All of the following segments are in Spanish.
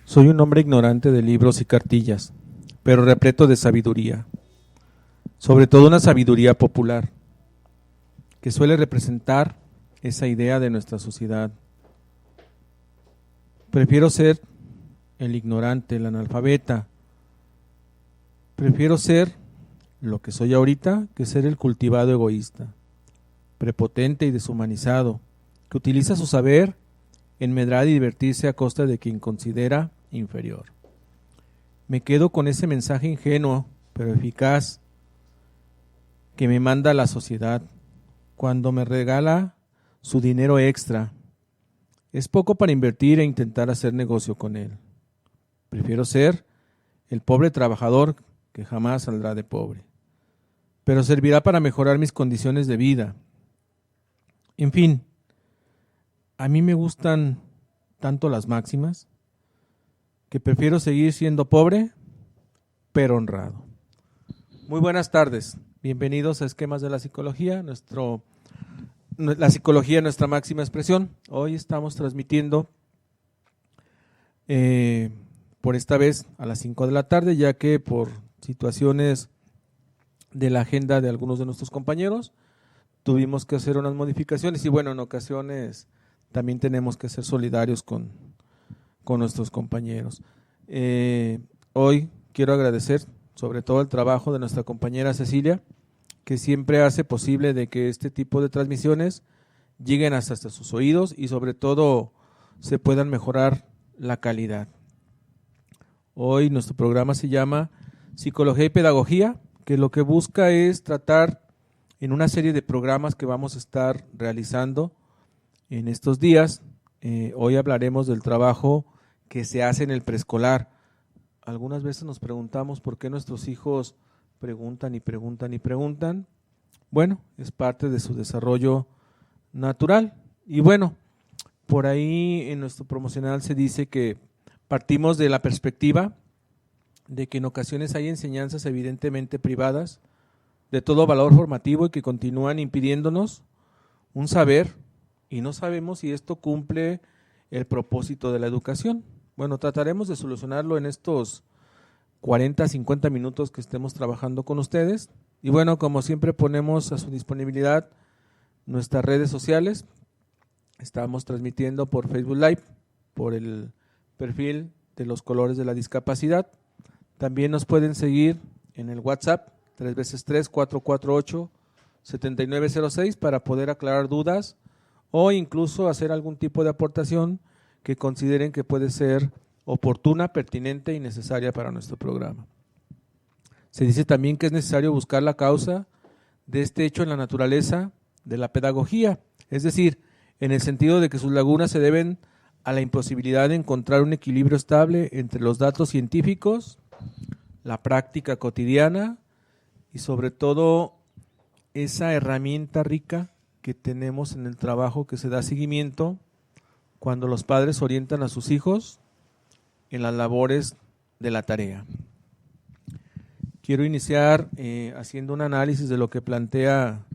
Soy un hombre ignorante de libros y cartillas, pero repleto de sabiduría, sobre todo una sabiduría popular, que suele representar esa idea de nuestra sociedad. Prefiero ser el ignorante, el analfabeta. Prefiero ser lo que soy ahorita que ser el cultivado egoísta, prepotente y deshumanizado, que utiliza su saber en medrar y divertirse a costa de quien considera inferior. Me quedo con ese mensaje ingenuo, pero eficaz, que me manda la sociedad cuando me regala su dinero extra. Es poco para invertir e intentar hacer negocio con él. Prefiero ser el pobre trabajador que jamás saldrá de pobre, pero servirá para mejorar mis condiciones de vida. En fin, a mí me gustan tanto las máximas que prefiero seguir siendo pobre, pero honrado. Muy buenas tardes, bienvenidos a Esquemas de la Psicología, la psicología, nuestra máxima expresión. Hoy estamos transmitiendo por esta vez a las 5 de la tarde, ya que por situaciones de la agenda de algunos de nuestros compañeros tuvimos que hacer unas modificaciones y bueno, en ocasiones también tenemos que ser solidarios con nuestros compañeros. Hoy quiero agradecer sobre todo el trabajo de nuestra compañera Cecilia, que siempre hace posible de que este tipo de transmisiones lleguen hasta sus oídos y sobre todo se puedan mejorar la calidad. Hoy nuestro programa se llama Psicología y Pedagogía, que lo que busca es tratar en una serie de programas que vamos a estar realizando en estos días. Hoy hablaremos del trabajo que se hace en el preescolar. Algunas veces nos preguntamos por qué nuestros hijos preguntan y preguntan y preguntan. Bueno, es parte de su desarrollo natural. Y bueno, por ahí en nuestro promocional se dice que partimos de la perspectiva de que en ocasiones hay enseñanzas evidentemente privadas de todo valor formativo y que continúan impidiéndonos un saber y no sabemos si esto cumple el propósito de la educación. Bueno, trataremos de solucionarlo en estos 40, 50 minutos que estemos trabajando con ustedes. Y bueno, como siempre ponemos a su disponibilidad nuestras redes sociales. Estamos transmitiendo por Facebook Live, por el perfil de los colores de la discapacidad. También nos pueden seguir en el WhatsApp 3x3-448-7906 para poder aclarar dudas o incluso hacer algún tipo de aportación que consideren que puede ser oportuna, pertinente y necesaria para nuestro programa. Se dice también que es necesario buscar la causa de este hecho en la naturaleza de la pedagogía, es decir, en el sentido de que sus lagunas se deben a la imposibilidad de encontrar un equilibrio estable entre los datos científicos, la práctica cotidiana y sobre todo esa herramienta rica que tenemos en el trabajo que se da seguimiento cuando los padres orientan a sus hijos en las labores de la tarea. Quiero iniciar haciendo un análisis de lo que plantea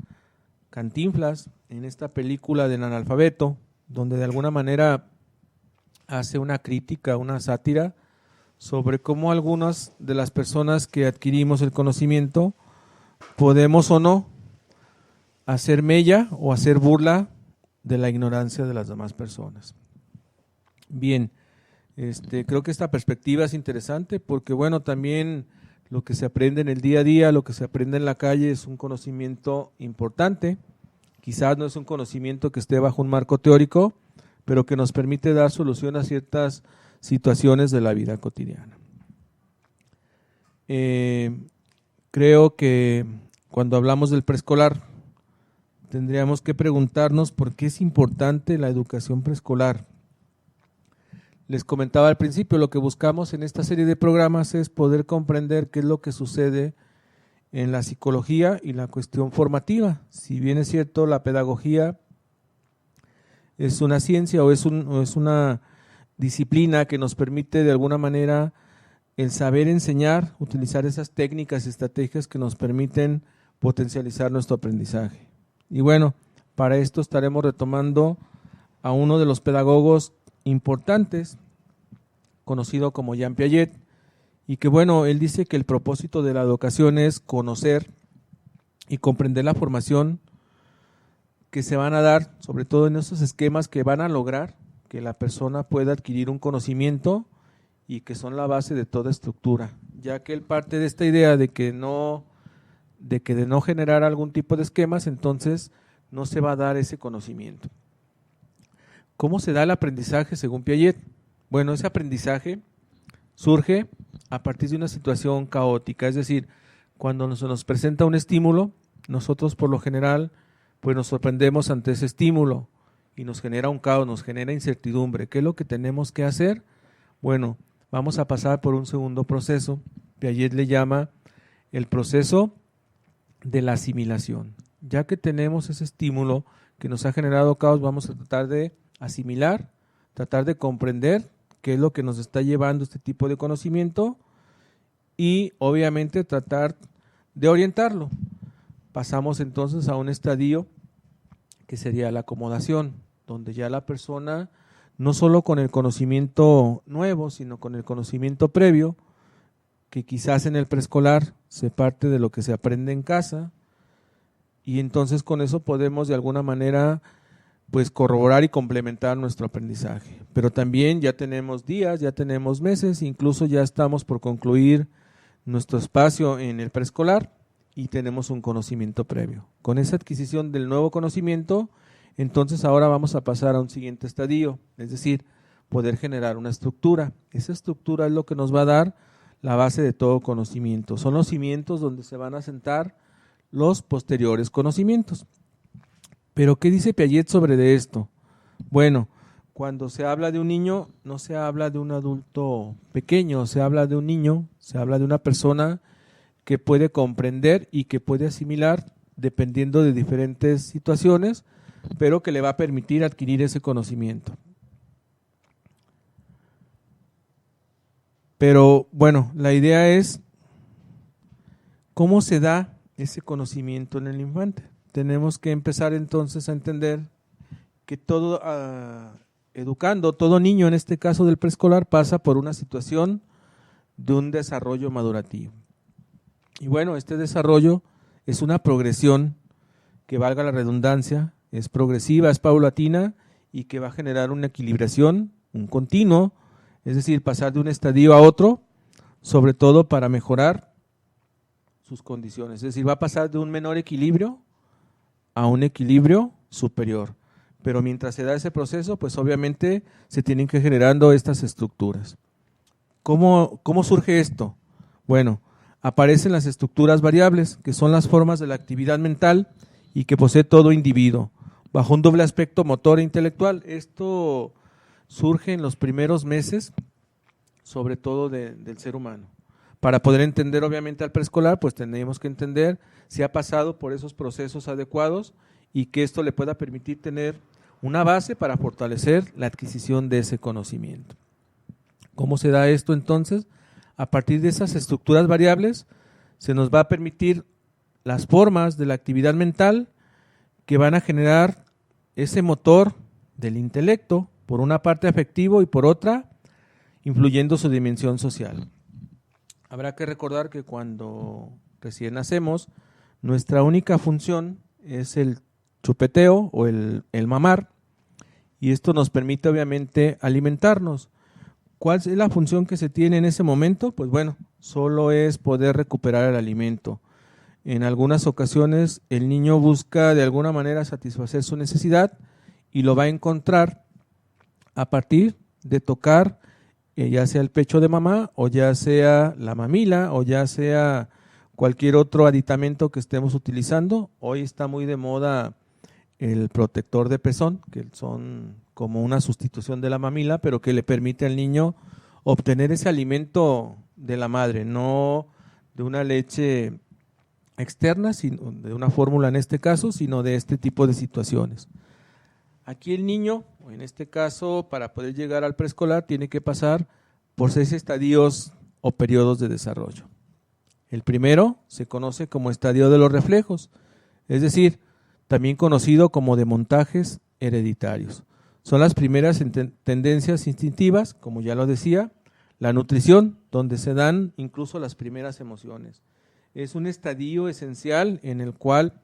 Cantinflas en esta película del analfabeto, donde de alguna manera hace una crítica, una sátira sobre cómo algunas de las personas que adquirimos el conocimiento podemos o no hacer mella o hacer burla de la ignorancia de las demás personas. Bien, creo que esta perspectiva es interesante porque bueno, también lo que se aprende en el día a día, lo que se aprende en la calle es un conocimiento importante, quizás no es un conocimiento que esté bajo un marco teórico, pero que nos permite dar solución a ciertas situaciones de la vida cotidiana. Creo que cuando hablamos del preescolar, tendríamos que preguntarnos por qué es importante la educación preescolar. Les comentaba al principio, lo que buscamos en esta serie de programas es poder comprender qué es lo que sucede en la psicología y la cuestión formativa. Si bien es cierto, la pedagogía es una ciencia o es una disciplina que nos permite de alguna manera el saber enseñar, utilizar esas técnicas y estrategias que nos permiten potencializar nuestro aprendizaje. Y bueno, para esto estaremos retomando a uno de los pedagogos importantes conocido como Jean Piaget, y que bueno, él dice que el propósito de la educación es conocer y comprender la formación que se van a dar, sobre todo en esos esquemas que van a lograr que la persona pueda adquirir un conocimiento y que son la base de toda estructura, ya que él parte de esta idea de que de no generar algún tipo de esquemas, entonces no se va a dar ese conocimiento. ¿Cómo se da el aprendizaje según Piaget? Bueno, ese aprendizaje surge a partir de una situación caótica, es decir, cuando se nos presenta un estímulo, nosotros por lo general pues nos sorprendemos ante ese estímulo y nos genera un caos, nos genera incertidumbre. ¿Qué es lo que tenemos que hacer? Bueno, vamos a pasar por un segundo proceso. Piaget le llama el proceso de la asimilación. Ya que tenemos ese estímulo que nos ha generado caos, vamos a tratar de asimilar, tratar de comprender qué es lo que nos está llevando este tipo de conocimiento y obviamente tratar de orientarlo. Pasamos entonces a un estadio que sería la acomodación, donde ya la persona, no solo con el conocimiento nuevo, sino con el conocimiento previo, que quizás en el preescolar se parte de lo que se aprende en casa, y entonces con eso podemos de alguna manera pues corroborar y complementar nuestro aprendizaje. Pero también ya tenemos días, ya tenemos meses, incluso ya estamos por concluir nuestro espacio en el preescolar y tenemos un conocimiento previo. Con esa adquisición del nuevo conocimiento, entonces ahora vamos a pasar a un siguiente estadio, es decir, poder generar una estructura. Esa estructura es lo que nos va a dar la base de todo conocimiento. Son los cimientos donde se van a sentar los posteriores conocimientos. Pero ¿qué dice Piaget sobre de esto? Bueno, cuando se habla de un niño, no se habla de un adulto pequeño, se habla de un niño, se habla de una persona que puede comprender y que puede asimilar dependiendo de diferentes situaciones, pero que le va a permitir adquirir ese conocimiento. Pero bueno, la idea es cómo se da ese conocimiento en el infante. Tenemos que empezar entonces a entender que todo educando, todo niño en este caso del preescolar pasa por una situación de un desarrollo madurativo. Y bueno, este desarrollo es una progresión que, valga la redundancia, es progresiva, es paulatina y que va a generar una equilibración, un continuo, es decir, pasar de un estadio a otro, sobre todo para mejorar sus condiciones. Es decir, va a pasar de un menor equilibrio a un equilibrio superior. Pero mientras se da ese proceso, pues obviamente se tienen que ir generando estas estructuras. ¿Cómo surge esto? Bueno, aparecen las estructuras variables, que son las formas de la actividad mental y que posee todo individuo, bajo un doble aspecto motor e intelectual. Esto surge en los primeros meses, sobre todo del ser humano. Para poder entender obviamente al preescolar, pues tenemos que entender si ha pasado por esos procesos adecuados y que esto le pueda permitir tener una base para fortalecer la adquisición de ese conocimiento. ¿Cómo se da esto entonces? A partir de esas estructuras variables se nos va a permitir las formas de la actividad mental que van a generar ese motor del intelecto, por una parte afectivo y por otra influyendo su dimensión social. Habrá que recordar que cuando recién nacemos, nuestra única función es el chupeteo o el mamar, y esto nos permite obviamente alimentarnos. ¿Cuál es la función que se tiene en ese momento? Pues bueno, solo es poder recuperar el alimento. En algunas ocasiones el niño busca de alguna manera satisfacer su necesidad y lo va a encontrar a partir de tocar ya sea el pecho de mamá o ya sea la mamila o ya sea cualquier otro aditamento que estemos utilizando. Hoy está muy de moda el protector de pezón, que son como una sustitución de la mamila, pero que le permite al niño obtener ese alimento de la madre, no de una leche externa, sino de una fórmula en este caso, sino de este tipo de situaciones. Aquí el niño, en este caso, para poder llegar al preescolar, tiene que pasar por 6 estadios o periodos de desarrollo. El primero se conoce como estadio de los reflejos, es decir, también conocido como de montajes hereditarios. Son las primeras tendencias instintivas, como ya lo decía, la nutrición, donde se dan incluso las primeras emociones. Es un estadio esencial en el cual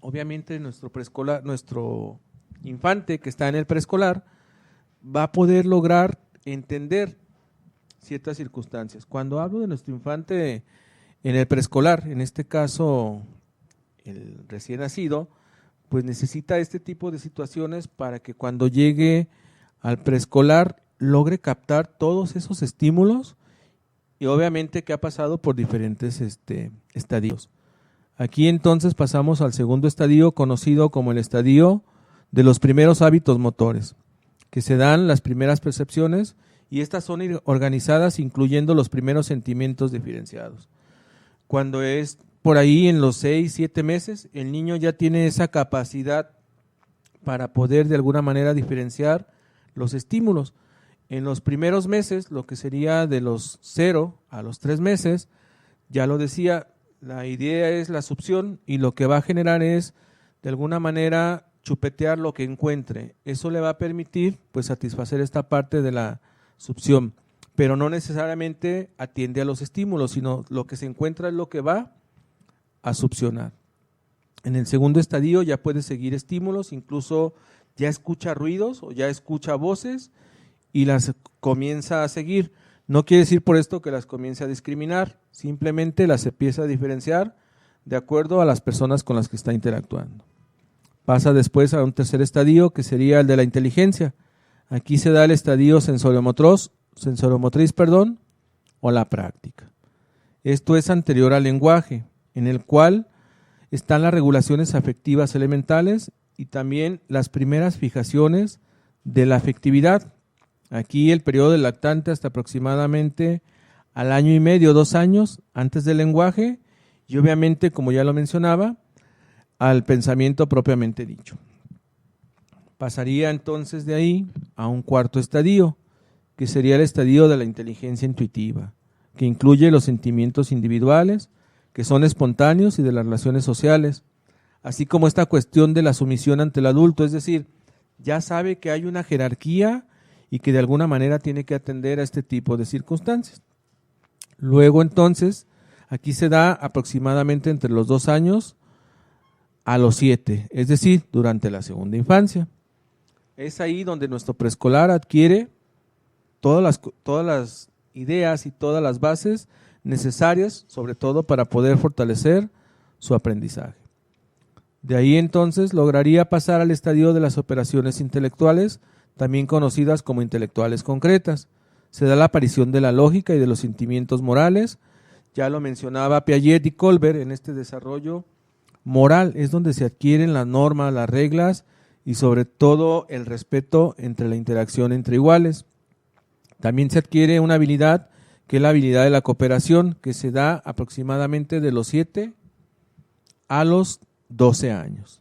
obviamente nuestro preescolar, nuestro infante que está en el preescolar va a poder lograr entender ciertas circunstancias. Cuando hablo de nuestro infante en el preescolar, en este caso el recién nacido, pues necesita este tipo de situaciones para que cuando llegue al preescolar logre captar todos esos estímulos y obviamente que ha pasado por diferentes estadios. Aquí entonces pasamos al segundo estadio, conocido como el estadio de los primeros hábitos motores, que se dan las primeras percepciones y estas son organizadas incluyendo los primeros sentimientos diferenciados. Cuando es por ahí en los 6, 7 meses, el niño ya tiene esa capacidad para poder de alguna manera diferenciar los estímulos. En los primeros meses, lo que sería de los 0 a los 3 meses, ya lo decía, la idea es la succión y lo que va a generar es de alguna manera chupetear lo que encuentre. Eso le va a permitir pues satisfacer esta parte de la succión, pero no necesariamente atiende a los estímulos, sino lo que se encuentra es lo que va a succionar. En el segundo estadio ya puede seguir estímulos, incluso ya escucha ruidos o ya escucha voces y las comienza a seguir. No quiere decir por esto que las comience a discriminar, simplemente las empieza a diferenciar de acuerdo a las personas con las que está interactuando. Pasa después a un tercer estadio que sería el de la inteligencia. Aquí se da el estadio sensoriomotriz, o la práctica. Esto es anterior al lenguaje, en el cual están las regulaciones afectivas elementales y también las primeras fijaciones de la afectividad. Aquí el periodo del lactante hasta aproximadamente al año y medio, 2 años antes del lenguaje y obviamente, como ya lo mencionaba, al pensamiento propiamente dicho. Pasaría entonces de ahí a un cuarto estadio, que sería el estadio de la inteligencia intuitiva, que incluye los sentimientos individuales, que son espontáneos y de las relaciones sociales, así como esta cuestión de la sumisión ante el adulto, es decir, ya sabe que hay una jerarquía y que de alguna manera tiene que atender a este tipo de circunstancias. Luego entonces, aquí se da aproximadamente entre los 2 años a los 7, es decir, durante la segunda infancia. Es ahí donde nuestro preescolar adquiere todas las ideas y todas las bases necesarias, sobre todo para poder fortalecer su aprendizaje. De ahí entonces lograría pasar al estadio de las operaciones intelectuales, también conocidas como intelectuales concretas. Se da la aparición de la lógica y de los sentimientos morales. Ya lo mencionaba Piaget y Colbert, en este desarrollo moral es donde se adquieren las normas, las reglas y sobre todo el respeto entre la interacción entre iguales. También se adquiere una habilidad que es la habilidad de la cooperación, que se da aproximadamente de los 7 a los 12 años.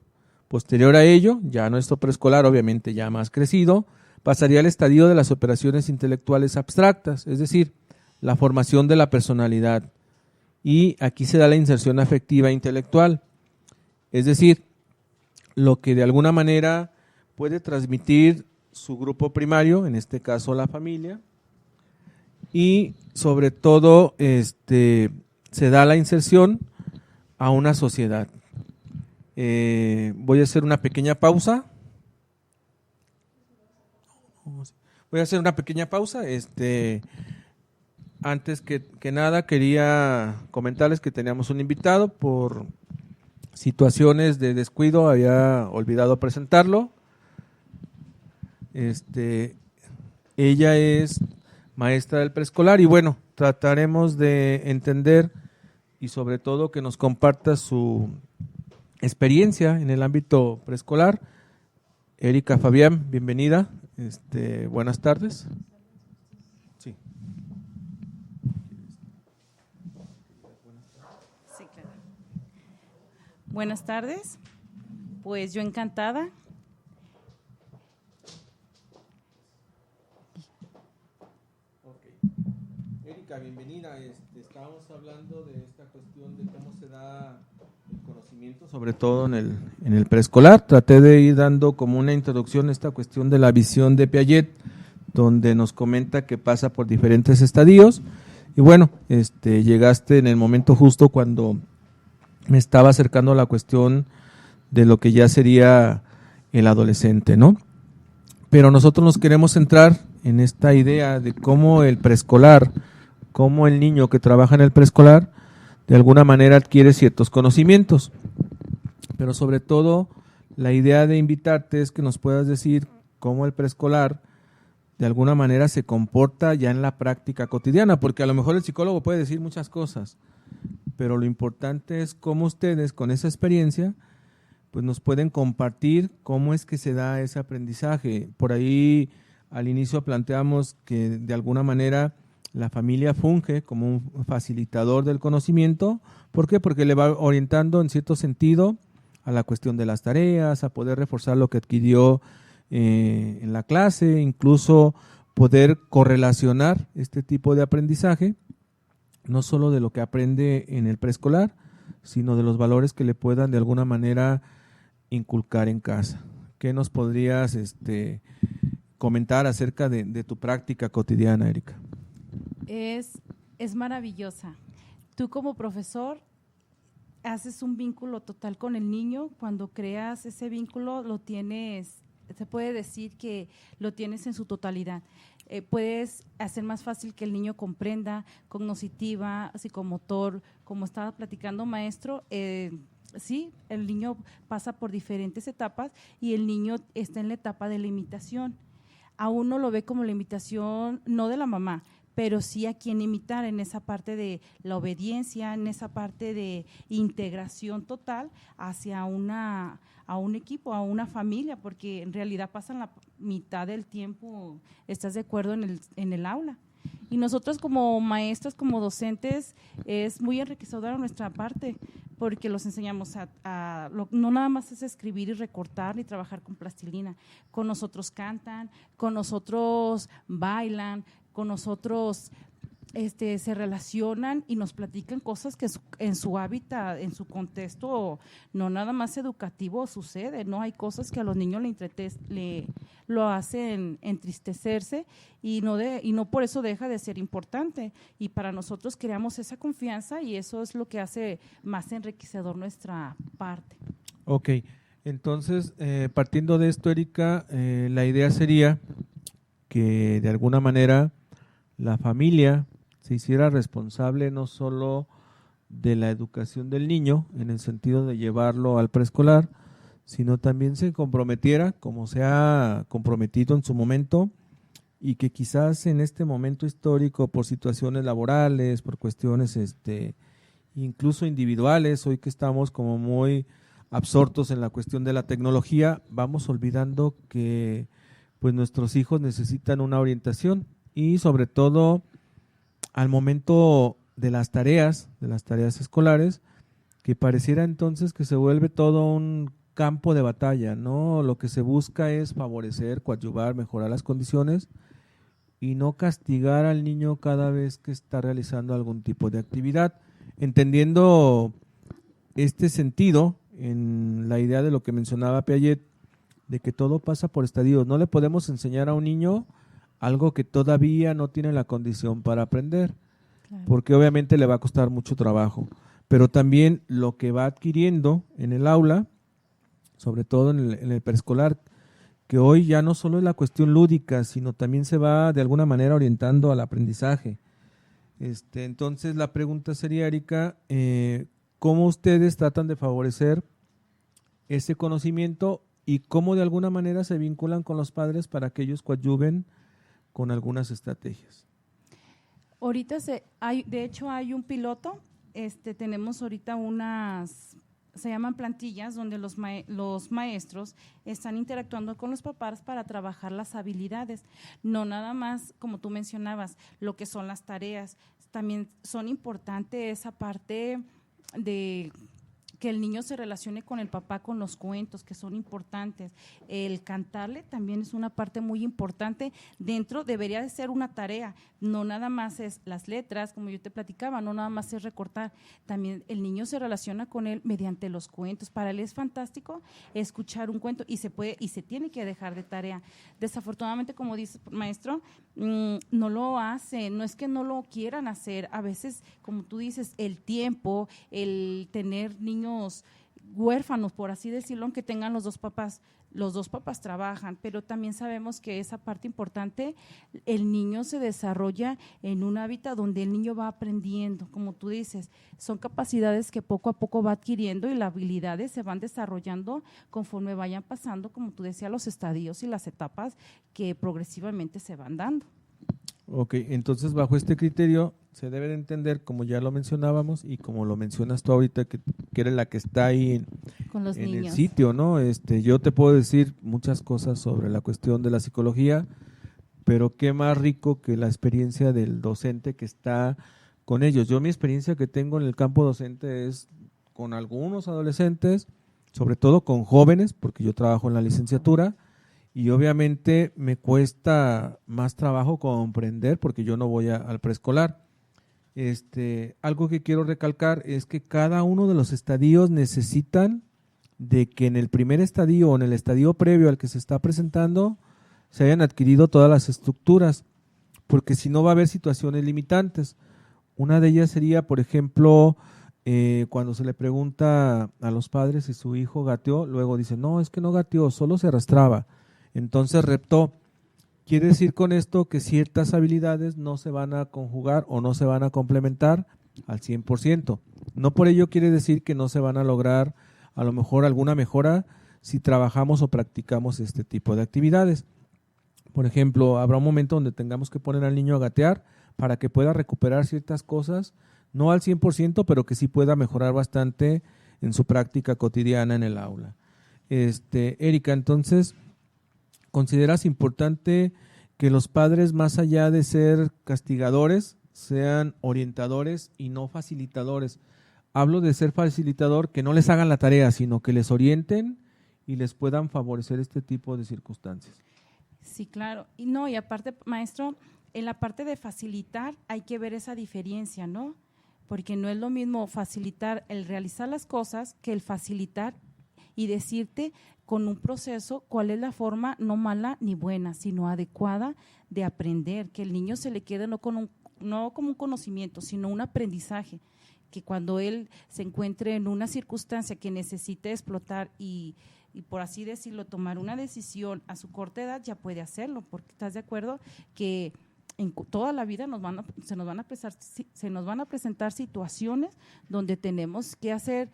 Posterior a ello, ya nuestro preescolar, obviamente ya más crecido, pasaría al estadio de las operaciones intelectuales abstractas, es decir, la formación de la personalidad. Y aquí se da la inserción afectiva intelectual, es decir, lo que de alguna manera puede transmitir su grupo primario, en este caso la familia, y sobre todo se da la inserción a una sociedad. Voy a hacer una pequeña pausa. Antes que nada quería comentarles que teníamos un invitado. Por situaciones de descuido había olvidado presentarlo. Ella es maestra del preescolar y bueno, trataremos de entender y sobre todo que nos comparta su experiencia en el ámbito preescolar. Erika Fabián, bienvenida. Buenas tardes. Sí. Sí, claro. Buenas tardes. Pues yo encantada. Erika, bienvenida. Estábamos hablando de esta cuestión de cómo se da el conocimiento, sobre todo en el preescolar. Traté de ir dando como una introducción a esta cuestión de la visión de Piaget, donde nos comenta que pasa por diferentes estadios. Y bueno, llegaste en el momento justo cuando me estaba acercando a la cuestión de lo que ya sería el adolescente, ¿no? Pero nosotros nos queremos centrar en esta idea de cómo el preescolar, cómo el niño que trabaja en el preescolar, de alguna manera adquiere ciertos conocimientos. Pero sobre todo, la idea de invitarte es que nos puedas decir cómo el preescolar de alguna manera se comporta ya en la práctica cotidiana, porque a lo mejor el psicólogo puede decir muchas cosas, pero lo importante es cómo ustedes con esa experiencia pues nos pueden compartir cómo es que se da ese aprendizaje. Por ahí al inicio planteamos que de alguna manera la familia funge como un facilitador del conocimiento. ¿Por qué? Porque le va orientando en cierto sentido a la cuestión de las tareas, a poder reforzar lo que adquirió en la clase, incluso poder correlacionar este tipo de aprendizaje, no solo de lo que aprende en el preescolar, sino de los valores que le puedan de alguna manera inculcar en casa. ¿Qué nos podrías comentar acerca de tu práctica cotidiana, Erika? Es maravillosa. Tú como profesor haces un vínculo total con el niño. Cuando creas ese vínculo lo tienes, se puede decir que lo tienes en su totalidad. Puedes hacer más fácil que el niño comprenda, cognitiva, psicomotor, como estaba platicando maestro. Sí, el niño pasa por diferentes etapas y el niño está en la etapa de la imitación. A uno lo ve como la imitación, no de la mamá, pero sí a quien imitar en esa parte de la obediencia, en esa parte de integración total hacia a un equipo, a una familia, porque en realidad pasan la mitad del tiempo, ¿estás de acuerdo?, en el aula. Y nosotros como maestros, como docentes, es muy enriquecedora nuestra parte, porque los enseñamos no nada más es escribir y recortar ni trabajar con plastilina. Con nosotros cantan, con nosotros bailan, con nosotros se relacionan y nos platican cosas que en su hábitat, en su contexto, no nada más educativo sucede, ¿no? Hay cosas que a los niños lo hacen entristecerse y no por eso deja de ser importante. Y para nosotros creamos esa confianza y eso es lo que hace más enriquecedor nuestra parte. Ok, entonces partiendo de esto, Erika, la idea sería que de alguna manera la familia se hiciera responsable no solo de la educación del niño, en el sentido de llevarlo al preescolar, sino también se comprometiera, como se ha comprometido en su momento, y que quizás en este momento histórico, por situaciones laborales, por cuestiones incluso individuales, hoy que estamos como muy absortos en la cuestión de la tecnología, vamos olvidando que pues nuestros hijos necesitan una orientación y sobre todo al momento de las tareas escolares, que pareciera entonces que se vuelve todo un campo de batalla, ¿no? Lo que se busca es favorecer, coadyuvar, mejorar las condiciones y no castigar al niño cada vez que está realizando algún tipo de actividad, entendiendo este sentido en la idea de lo que mencionaba Piaget, de que todo pasa por estadios. No le podemos enseñar a un niño algo que todavía no tiene la condición para aprender, claro, porque obviamente le va a costar mucho trabajo, pero también lo que va adquiriendo en el aula, sobre todo en el preescolar, que hoy ya no solo es la cuestión lúdica, sino también se va de alguna manera orientando al aprendizaje. Entonces la pregunta sería, Erika, ¿cómo ustedes tratan de favorecer ese conocimiento y cómo de alguna manera se vinculan con los padres para que ellos coadyuven con algunas estrategias? Ahorita de hecho hay un piloto, tenemos ahorita se llaman plantillas, donde los maestros están interactuando con los papás para trabajar las habilidades, no nada más, como tú mencionabas, lo que son las tareas, también son importantes esa parte de que el niño se relacione con el papá, con los cuentos que son importantes. El cantarle también es una parte muy importante dentro, debería de ser una tarea, no nada más es las letras, como yo te platicaba, no nada más es recortar, también el niño se relaciona con él mediante los cuentos. Para él es fantástico escuchar un cuento y se puede y se tiene que dejar de tarea. Desafortunadamente, como dice maestro, no lo hacen, no es que no lo quieran hacer, a veces, como tú dices, el tiempo, el tener niños huérfanos, por así decirlo, aunque tengan los dos papás trabajan, pero también sabemos que esa parte importante, el niño se desarrolla en un hábitat donde el niño va aprendiendo, como tú dices, son capacidades que poco a poco va adquiriendo y las habilidades se van desarrollando conforme vayan pasando, como tú decías, los estadios y las etapas que progresivamente se van dando. Ok, entonces bajo este criterio se debe de entender, como ya lo mencionábamos y como lo mencionas tú ahorita, que eres la que está ahí Con los en el niños. sitio, ¿no? Yo te puedo decir muchas cosas sobre la cuestión de la psicología, pero qué más rico que la experiencia del docente que está con ellos. Yo mi experiencia que tengo en el campo docente es con algunos adolescentes, sobre todo con jóvenes, porque yo trabajo en la licenciatura, y obviamente me cuesta más trabajo comprender porque yo no voy al preescolar. Algo que quiero recalcar es que cada uno de los estadios necesitan de que en el primer estadio o en el estadio previo al que se está presentando se hayan adquirido todas las estructuras, porque si no va a haber situaciones limitantes. Una de ellas sería, por ejemplo, cuando se le pregunta a los padres si su hijo gateó, luego dicen, no, es que no gateó, solo se arrastraba. Entonces reptó. Quiere decir con esto que ciertas habilidades no se van a conjugar o no se van a complementar al 100%. No por ello quiere decir que no se van a lograr a lo mejor alguna mejora si trabajamos o practicamos este tipo de actividades. Por ejemplo, habrá un momento donde tengamos que poner al niño a gatear para que pueda recuperar ciertas cosas, no al 100%, pero que sí pueda mejorar bastante en su práctica cotidiana en el aula. Erika, entonces, ¿consideras importante que los padres, más allá de ser castigadores, sean orientadores y no facilitadores? Hablo de ser facilitador, que no les hagan la tarea, sino que les orienten y les puedan favorecer este tipo de circunstancias. Sí, claro. Y aparte, maestro, en la parte de facilitar hay que ver esa diferencia, ¿no? Porque no es lo mismo facilitar el realizar las cosas que el facilitar y decirte con un proceso cuál es la forma no mala ni buena, sino adecuada de aprender, que el niño se le quede no como un conocimiento, sino un aprendizaje, que cuando él se encuentre en una circunstancia que necesite explotar y por así decirlo, tomar una decisión a su corta edad, ya puede hacerlo, porque estás de acuerdo que en toda la vida se nos van a presentar situaciones donde tenemos que hacer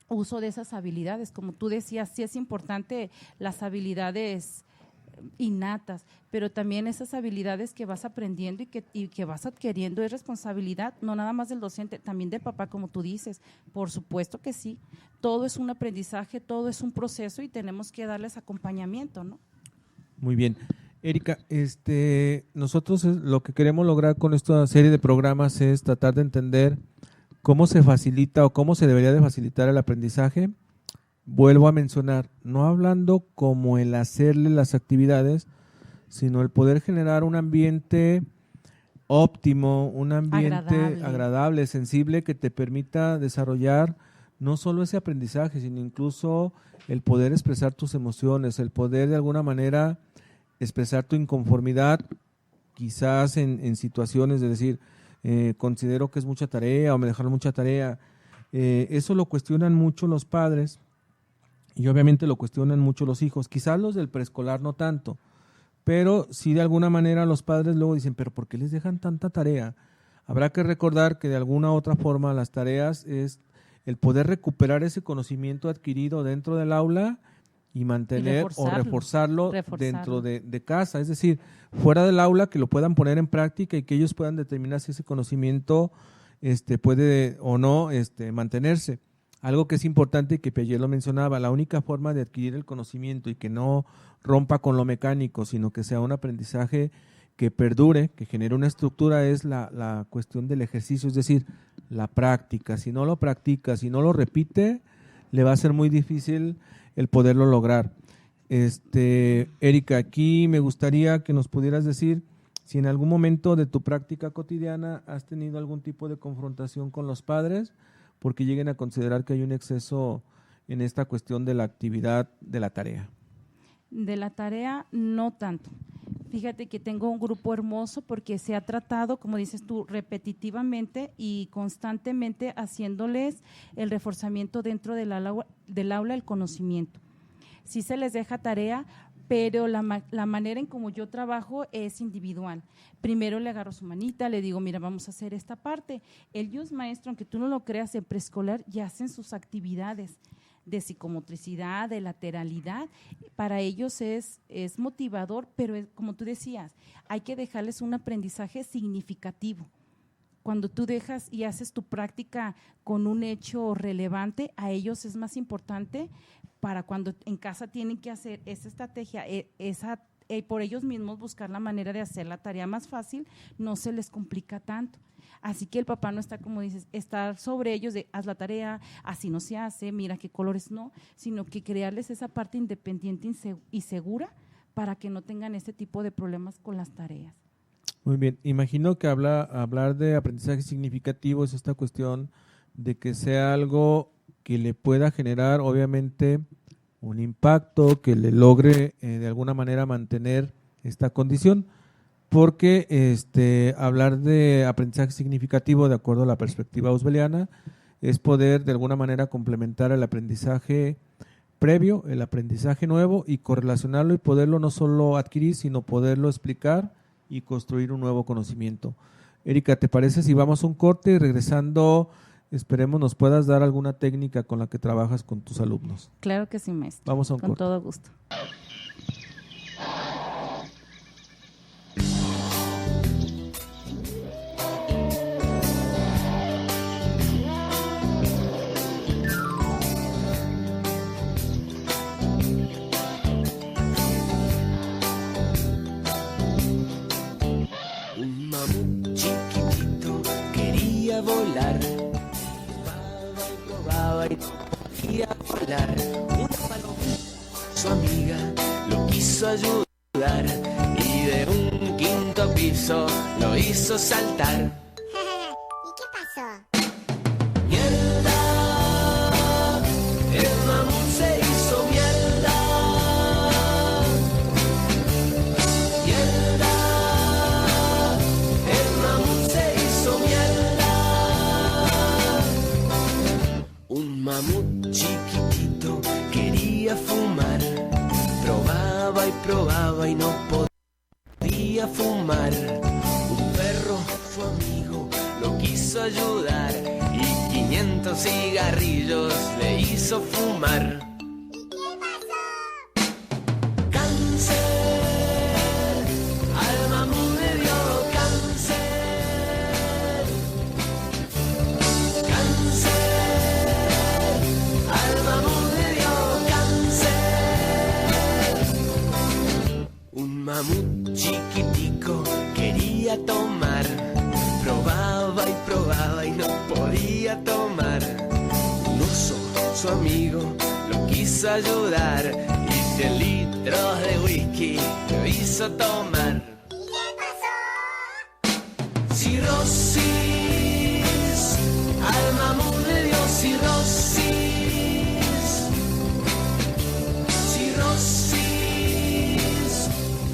uso de esas habilidades. Como tú decías, sí es importante las habilidades innatas, pero también esas habilidades que vas aprendiendo y que vas adquiriendo es responsabilidad, no nada más del docente, también del papá, como tú dices. Por supuesto que sí, todo es un aprendizaje, todo es un proceso y tenemos que darles acompañamiento, ¿no? Muy bien. Erika, nosotros lo que queremos lograr con esta serie de programas es tratar de entender cómo se facilita o cómo se debería de facilitar el aprendizaje. Vuelvo a mencionar, no hablando como el hacerle las actividades, sino el poder generar un ambiente óptimo, un ambiente agradable, sensible, que te permita desarrollar no solo ese aprendizaje, sino incluso el poder expresar tus emociones, el poder de alguna manera expresar tu inconformidad, quizás en situaciones de decir, considero que es mucha tarea o me dejaron mucha tarea. Eso lo cuestionan mucho los padres y obviamente lo cuestionan mucho los hijos, quizás los del preescolar no tanto, pero sí de alguna manera los padres luego dicen, pero ¿por qué les dejan tanta tarea? Habrá que recordar que de alguna u otra forma las tareas es el poder recuperar ese conocimiento adquirido dentro del aula y mantener o reforzarlo dentro de casa, es decir, fuera del aula, que lo puedan poner en práctica y que ellos puedan determinar si ese conocimiento puede o no mantenerse. Algo que es importante y que Piaget lo mencionaba, la única forma de adquirir el conocimiento y que no rompa con lo mecánico, sino que sea un aprendizaje que perdure, que genere una estructura, es la cuestión del ejercicio, es decir, la práctica. Si no lo practica, si no lo repite, le va a ser muy difícil el poderlo lograr. Erika, aquí me gustaría que nos pudieras decir si en algún momento de tu práctica cotidiana has tenido algún tipo de confrontación con los padres porque lleguen a considerar que hay un exceso en esta cuestión de la actividad de la tarea. De la tarea, no tanto. Fíjate que tengo un grupo hermoso porque se ha tratado, como dices tú, repetitivamente y constantemente haciéndoles el reforzamiento dentro del aula el conocimiento. Sí se les deja tarea, pero la manera en como yo trabajo es individual. Primero le agarro su manita, le digo, mira, vamos a hacer esta parte. Ellos, maestro, aunque tú no lo creas, en preescolar ya hacen sus actividades de psicomotricidad, de lateralidad. Para ellos es motivador, pero como tú decías, hay que dejarles un aprendizaje significativo. Cuando tú dejas y haces tu práctica con un hecho relevante, a ellos es más importante para cuando en casa tienen que hacer esa estrategia, por ellos mismos buscar la manera de hacer la tarea más fácil, no se les complica tanto. Así que el papá no está, como dices, estar sobre ellos de haz la tarea, así no se hace, mira qué colores no, sino que crearles esa parte independiente y segura para que no tengan este tipo de problemas con las tareas. Muy bien, imagino que hablar de aprendizaje significativo es esta cuestión de que sea algo que le pueda generar obviamente un impacto, que le logre de alguna manera mantener esta condición, porque hablar de aprendizaje significativo de acuerdo a la perspectiva auswelliana es poder de alguna manera complementar el aprendizaje previo, el aprendizaje nuevo y correlacionarlo y poderlo no solo adquirir, sino poderlo explicar y construir un nuevo conocimiento. Erika, ¿te parece si vamos a un corte y regresando, esperemos nos puedas dar alguna técnica con la que trabajas con tus alumnos? Claro que sí, maestro. Vamos a un corte. Con todo gusto. Volar, probaba y podía volar. Una paloma, su amiga, lo quiso ayudar y de un quinto piso lo hizo saltar. ¿Y qué pasó? Mierda, el mamut se hizo mierda. Mierda, el mamut se hizo mierda. Un mamut chiquitito quería fumar, probaba y no podía fumar. Un perro, su amigo, lo quiso ayudar y 500 cigarrillos le hizo fumar. ¿Y qué pasó? Cáncer, al mamut le dio cáncer. Cáncer, al mamut le dio cáncer. Un mamut chiquitico quería tomar, probaba y no podía tomar. Un oso, su amigo, lo quiso ayudar y 100 litros de whisky lo hizo tomar. ¿Y qué pasó? Cirrosis, al mamut le dio cirrosis. Cirrosis,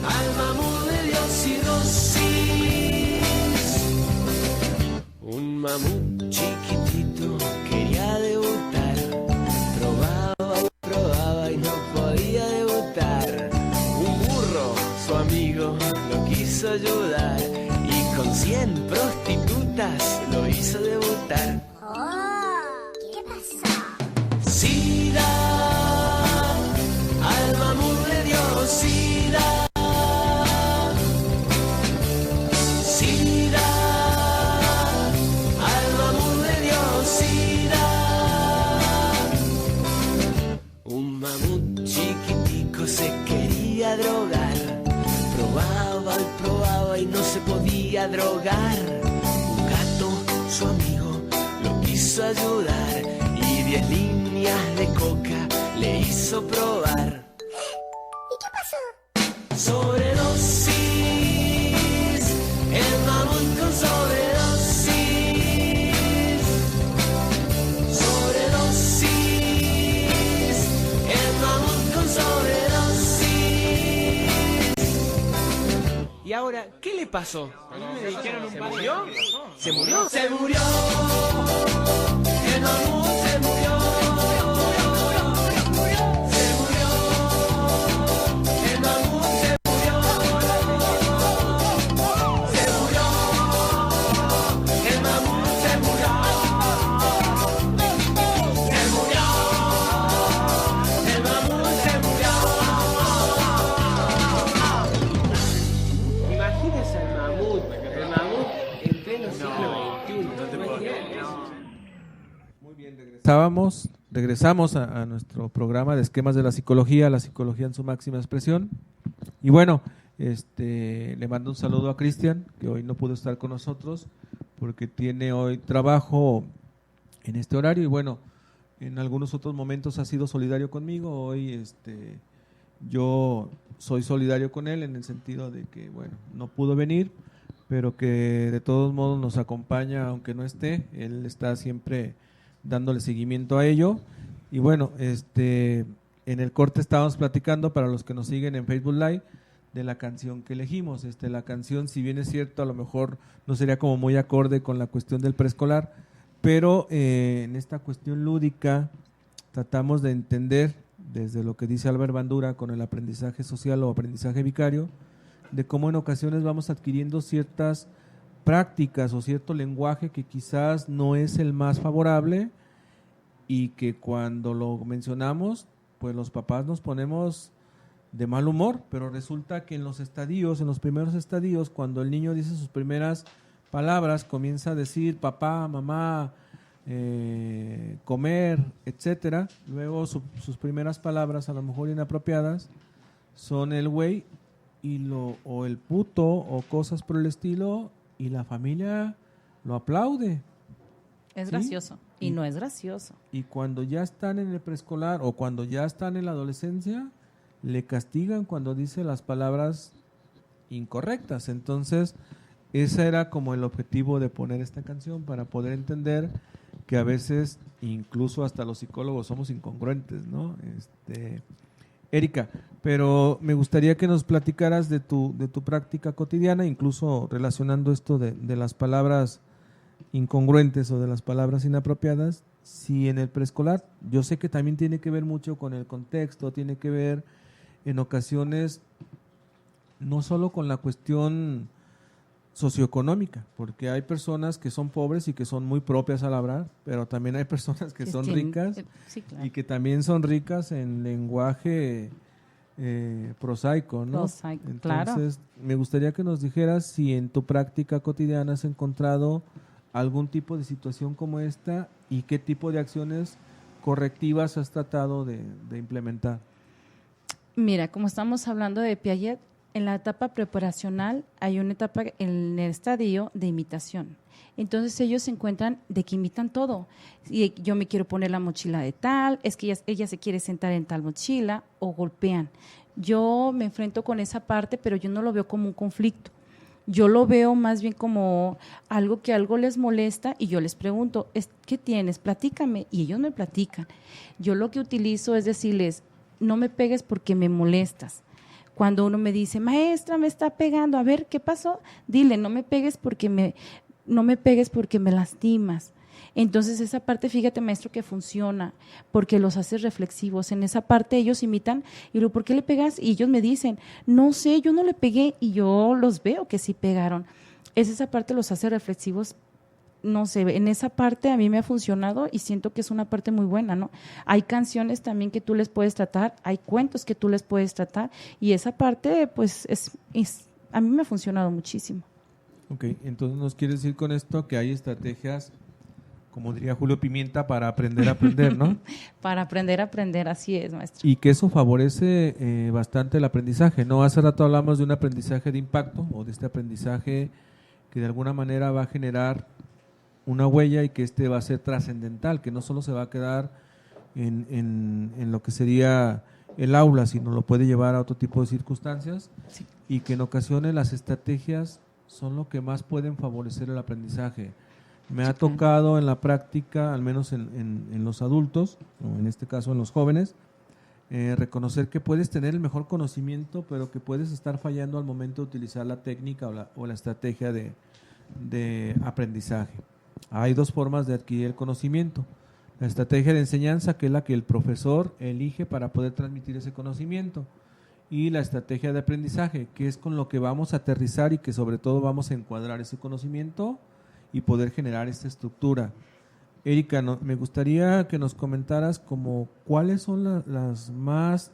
al mamut le dio cirrosis. Un mamut chiquitito quería debutar, probaba y no podía debutar. Un burro, su amigo, lo quiso ayudar y con 100 prostitutas lo hizo debutar. Oh, ¿qué pasó? SIDA, al mamut le dio SIDA. SIDA, al mamut le dio SIDA. Un mamut chiquitico se quería drogar, probaba fumaba y no se podía drogar. Un gato, su amigo, lo quiso ayudar y 10 líneas de coca le hizo probar. ¿Y qué pasó? Sobredosis, el mamut con sobredosis. Sobredosis, el mamut con sobredosis. ¿Y ahora qué le pasó? A mí me dijeron un par de... ¿Se murió? Se murió. El mamut se murió. Regresamos a nuestro programa de esquemas de la psicología en su máxima expresión. Y bueno, le mando un saludo a Cristian, que hoy no pudo estar con nosotros porque tiene hoy trabajo en este horario y bueno, en algunos otros momentos ha sido solidario conmigo. Hoy yo soy solidario con él en el sentido de que bueno, no pudo venir, pero que de todos modos nos acompaña aunque no esté. Él está siempre dándole seguimiento a ello. Y bueno, en el corte estábamos platicando, para los que nos siguen en Facebook Live, de la canción que elegimos. La canción, si bien es cierto, a lo mejor no sería como muy acorde con la cuestión del preescolar, pero en esta cuestión lúdica tratamos de entender, desde lo que dice Albert Bandura con el aprendizaje social o aprendizaje vicario, de cómo en ocasiones vamos adquiriendo ciertas prácticas o cierto lenguaje que quizás no es el más favorable y que cuando lo mencionamos, pues los papás nos ponemos de mal humor, pero resulta que en los primeros estadios, cuando el niño dice sus primeras palabras, comienza a decir papá, mamá, comer, etcétera. Luego sus primeras palabras, a lo mejor inapropiadas, son el güey o el puto o cosas por el estilo, y la familia lo aplaude. Es ¿sí? gracioso y no es gracioso. Y cuando ya están en el preescolar o cuando ya están en la adolescencia, le castigan cuando dice las palabras incorrectas. Entonces, ese era como el objetivo de poner esta canción, para poder entender que a veces, incluso hasta los psicólogos, somos incongruentes, ¿no? Erika, pero me gustaría que nos platicaras de tu práctica cotidiana, incluso relacionando esto de las palabras incongruentes o de las palabras inapropiadas. Si en el preescolar, yo sé que también tiene que ver mucho con el contexto, tiene que ver en ocasiones no solo con la cuestión socioeconómica, porque hay personas que son pobres y que son muy propias al hablar, pero también hay personas que son ricas, sí, claro, y que también son ricas en lenguaje prosaico, ¿no? Prosaico, Entonces, claro. me gustaría que nos dijeras si en tu práctica cotidiana has encontrado algún tipo de situación como esta y qué tipo de acciones correctivas has tratado de implementar. Mira, como estamos hablando de Piaget, en la etapa preparacional hay una etapa en el estadio de imitación. Entonces ellos se encuentran de que imitan todo. Y yo me quiero poner la mochila de tal, es que ella se quiere sentar en tal mochila, o golpean. Yo me enfrento con esa parte, pero yo no lo veo como un conflicto. Yo lo veo más bien como algo que algo les molesta y yo les pregunto, ¿qué tienes? Platícame. Y ellos me platican. Yo lo que utilizo es decirles, no me pegues porque me molestas. Cuando uno me dice, maestra, me está pegando, a ver, ¿qué pasó? Dile, no me pegues porque me lastimas. Entonces esa parte, fíjate, maestro, que funciona, porque los haces reflexivos. En esa parte ellos imitan, y digo, ¿por qué le pegas? Y ellos me dicen, no sé, yo no le pegué, y yo los veo que sí pegaron. Esa parte los hace reflexivos. No sé, en esa parte a mí me ha funcionado y siento que es una parte muy buena, ¿no? Hay canciones también que tú les puedes tratar, hay cuentos que tú les puedes tratar, y esa parte, pues, a mí me ha funcionado muchísimo. Ok, entonces nos quieres decir con esto que hay estrategias como diría Julio Pimienta, para aprender a aprender, ¿no? Para aprender a aprender, así es, maestro. Y que eso favorece bastante el aprendizaje, ¿no? Hace rato hablamos de un aprendizaje de impacto o de este aprendizaje que de alguna manera va a generar una huella y que va a ser trascendental, que no solo se va a quedar en lo que sería el aula, sino lo puede llevar a otro tipo de circunstancias, Sí. y que en ocasiones las estrategias son lo que más pueden favorecer el aprendizaje. Me ha tocado en la práctica, al menos en los adultos, o en este caso en los jóvenes, reconocer que puedes tener el mejor conocimiento, pero que puedes estar fallando al momento de utilizar la técnica o la estrategia de aprendizaje. Hay dos formas de adquirir el conocimiento. La estrategia de enseñanza, que es la que el profesor elige para poder transmitir ese conocimiento, y la estrategia de aprendizaje, que es con lo que vamos a aterrizar y que sobre todo vamos a encuadrar ese conocimiento y poder generar esta estructura. Erika, me gustaría que nos comentaras como cuáles son las más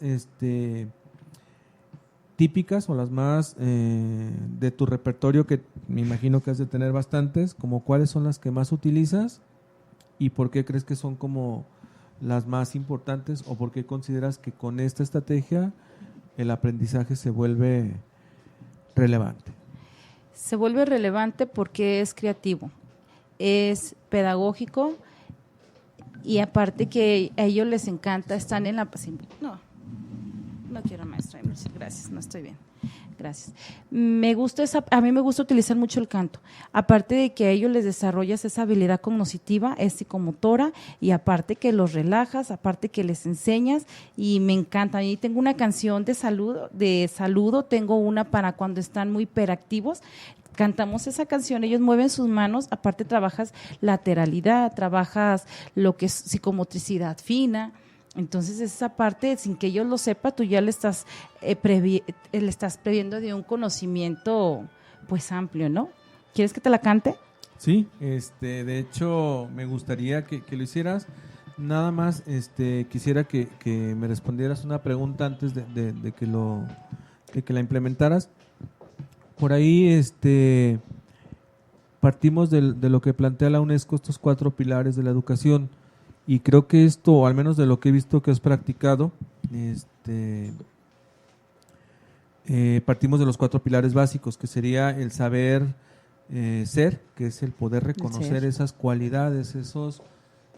típicas o las más de tu repertorio, que me imagino que has de tener bastantes, como cuáles son las que más utilizas y por qué crees que son como las más importantes, o por qué consideras que con esta estrategia el aprendizaje se vuelve relevante. Se vuelve relevante porque es creativo, es pedagógico, y aparte que a ellos les encanta, están en la... No quiero, maestra, muchas gracias, no estoy bien. Gracias. A mí me gusta utilizar mucho el canto, aparte de que a ellos les desarrollas esa habilidad cognitiva, es psicomotora, y aparte que los relajas, aparte que les enseñas, y me encanta. Y tengo una canción de saludo, tengo una para cuando están muy hiperactivos. Cantamos esa canción, ellos mueven sus manos, aparte trabajas lateralidad, trabajas lo que es psicomotricidad fina. Entonces esa parte, sin que ellos lo sepan, tú ya le estás previendo de un conocimiento pues amplio, ¿no? ¿Quieres que te la cante? Sí, de hecho me gustaría que lo hicieras. Nada más quisiera que me respondieras una pregunta antes de que la implementaras. Por ahí partimos de lo que plantea la UNESCO, estos 4 pilares de la educación. Y creo que esto, o al menos de lo que he visto que has practicado, partimos de los 4 pilares básicos, que sería el saber ser, que es el poder reconocer esas cualidades, esas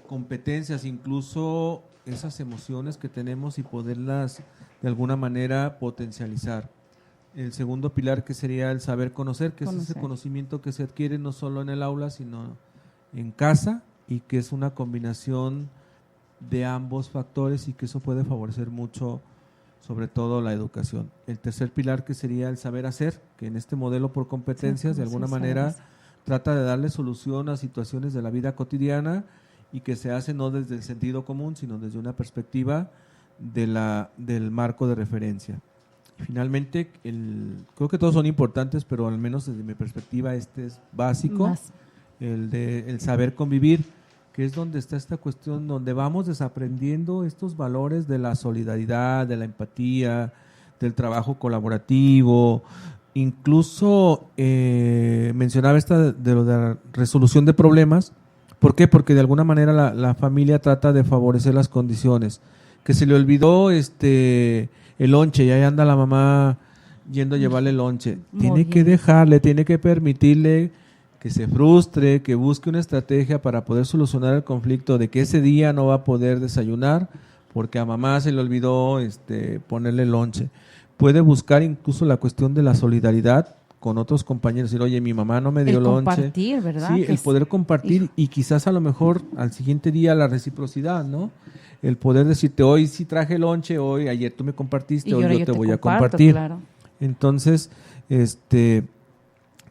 competencias, incluso esas emociones que tenemos y poderlas de alguna manera potencializar. El segundo pilar, que sería el saber conocer, que es ese conocimiento que se adquiere no solo en el aula, sino en casa, y que es una combinación de ambos factores, y que eso puede favorecer mucho, sobre todo la educación. El tercer pilar, que sería el saber hacer, que en este modelo por competencias de alguna manera trata de darle solución a situaciones de la vida cotidiana, y que se hace no desde el sentido común, sino desde una perspectiva del marco de referencia. Finalmente, creo que todos son importantes, pero al menos desde mi perspectiva es básico, el saber convivir, que es donde está esta cuestión, donde vamos desaprendiendo estos valores de la solidaridad, de la empatía, del trabajo colaborativo. Incluso mencionaba de lo de la resolución de problemas. ¿Por qué? Porque de alguna manera la familia trata de favorecer las condiciones. Que se le olvidó el lonche, y ahí anda la mamá yendo a llevarle el lonche. Tiene que dejarle, tiene que permitirle que se frustre, que busque una estrategia para poder solucionar el conflicto de que ese día no va a poder desayunar porque a mamá se le olvidó ponerle lonche. Puede buscar incluso la cuestión de la solidaridad con otros compañeros, decir, oye, mi mamá no me dio lonche. Compartir, ¿verdad? Sí, el poder compartir, y quizás a lo mejor al siguiente día la reciprocidad, ¿no? El poder decirte, hoy sí traje lonche, ayer tú me compartiste, hoy yo te voy a compartir. Claro. Entonces,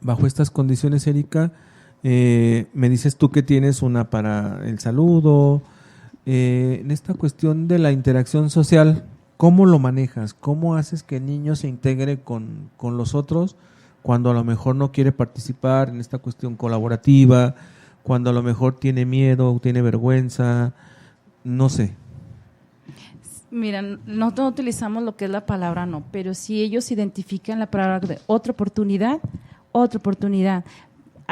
bajo estas condiciones, Erika, me dices tú que tienes una para el saludo. En esta cuestión de la interacción social, ¿cómo lo manejas? ¿Cómo haces que el niño se integre con los otros cuando a lo mejor no quiere participar en esta cuestión colaborativa, cuando a lo mejor tiene miedo, tiene vergüenza? No sé. Mira, no utilizamos lo que es la palabra no, pero si ellos identifican la palabra de otra oportunidad,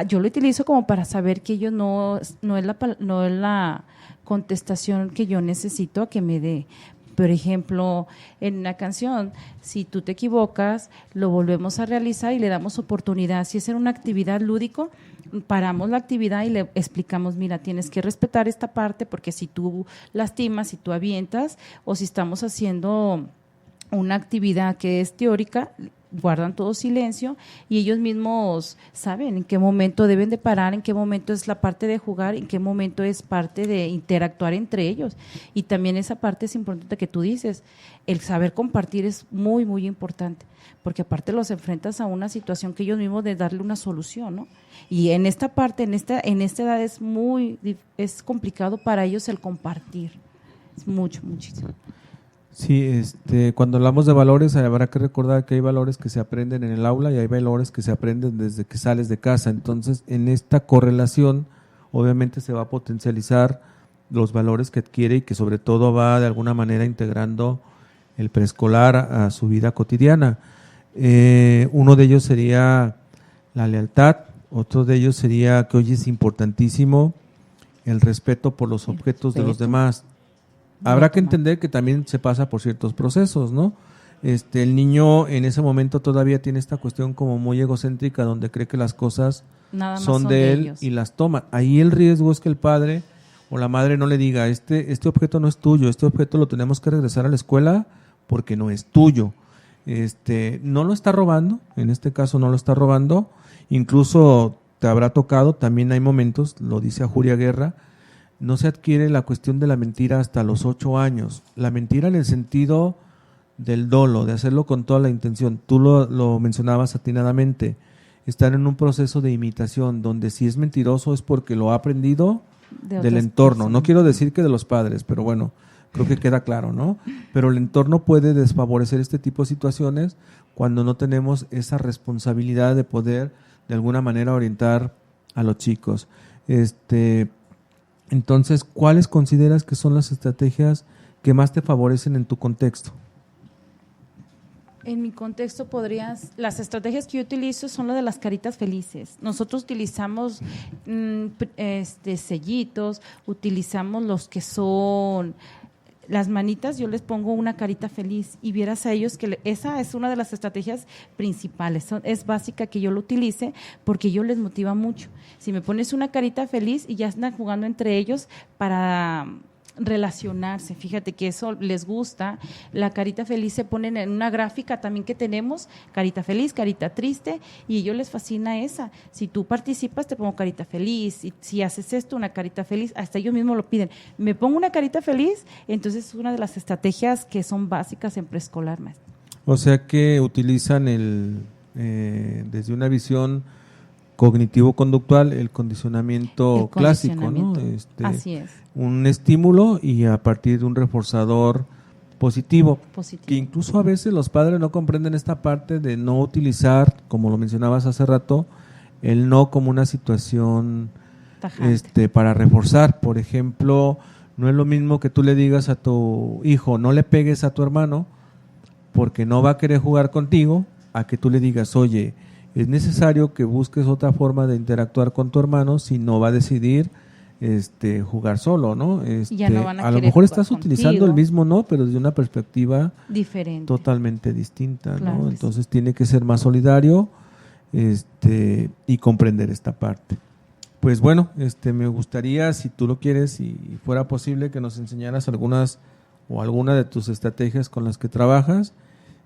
yo lo utilizo como para saber que ellos no es la contestación que yo necesito a que me dé. Por ejemplo, en una canción, si tú te equivocas, lo volvemos a realizar y le damos oportunidad. Si es en una actividad lúdico, paramos la actividad y le explicamos, mira, tienes que respetar esta parte porque si tú lastimas, si tú avientas, o si estamos haciendo una actividad que es teórica, guardan todo silencio y ellos mismos saben en qué momento deben de parar, en qué momento es la parte de jugar, en qué momento es parte de interactuar entre ellos. Y también esa parte es importante que tú dices, el saber compartir es muy, muy importante, porque aparte los enfrentas a una situación que ellos mismos de darle una solución, ¿no? Y en esta parte, en esta edad es complicado para ellos el compartir, es muchísimo. Sí, cuando hablamos de valores, habrá que recordar que hay valores que se aprenden en el aula y hay valores que se aprenden desde que sales de casa. Entonces, en esta correlación, obviamente se va a potencializar los valores que adquiere y que sobre todo va de alguna manera integrando el preescolar a su vida cotidiana. Uno de ellos sería la lealtad, otro de ellos sería que hoy es importantísimo el respeto por los objetos de los demás. Habrá que entender que también se pasa por ciertos procesos, ¿no? El niño en ese momento todavía tiene esta cuestión como muy egocéntrica donde cree que las cosas son de él ellos. Y las toma. Ahí el riesgo es que el padre o la madre no le diga, este objeto no es tuyo, este objeto lo tenemos que regresar a la escuela porque no es tuyo. No lo está robando, en este caso no lo está robando, incluso te habrá tocado, también hay momentos, lo dice Ajuria Guerra, no se adquiere la cuestión de la mentira hasta los 8 años. La mentira en el sentido del dolo, de hacerlo con toda la intención. Tú lo mencionabas atinadamente, estar en un proceso de imitación, donde si es mentiroso es porque lo ha aprendido del entorno. Personas. No quiero decir que de los padres, pero bueno, creo que queda claro, ¿no? Pero el entorno puede desfavorecer este tipo de situaciones cuando no tenemos esa responsabilidad de poder de alguna manera orientar a los chicos. Entonces, ¿cuáles consideras que son las estrategias que más te favorecen en tu contexto? En mi contexto las estrategias que yo utilizo son las de las caritas felices. Nosotros utilizamos sellitos, utilizamos los que son las manitas, yo les pongo una carita feliz y vieras a ellos que esa es una de las estrategias principales, es básica que yo lo utilice porque yo les motiva mucho. Si me pones una carita feliz y ya están jugando entre ellos para relacionarse, fíjate que eso les gusta. La carita feliz se ponen en una gráfica también que tenemos, carita feliz, carita triste, y a ellos les fascina esa. Si tú participas te pongo carita feliz, y si haces esto, una carita feliz, hasta ellos mismos lo piden, me pongo una carita feliz. Entonces es una de las estrategias que son básicas en preescolar, maestra. O sea que utilizan desde una visión cognitivo-conductual, el condicionamiento clásico, ¿no? Así es. Un estímulo y a partir de un reforzador positivo, que incluso a veces los padres no comprenden esta parte de no utilizar, como lo mencionabas hace rato, el no como una situación para reforzar. Por ejemplo, no es lo mismo que tú le digas a tu hijo, no le pegues a tu hermano porque no va a querer jugar contigo, a que tú le digas, oye, es necesario que busques otra forma de interactuar con tu hermano, si no va a decidir jugar solo, ¿no? Ya no van a lo mejor estás utilizando contigo. El mismo no, pero desde una perspectiva diferente, totalmente distinta, claro, ¿no? Entonces tiene que ser más solidario y comprender esta parte. Pues bueno, me gustaría, si tú lo quieres y fuera posible, que nos enseñaras alguna de tus estrategias con las que trabajas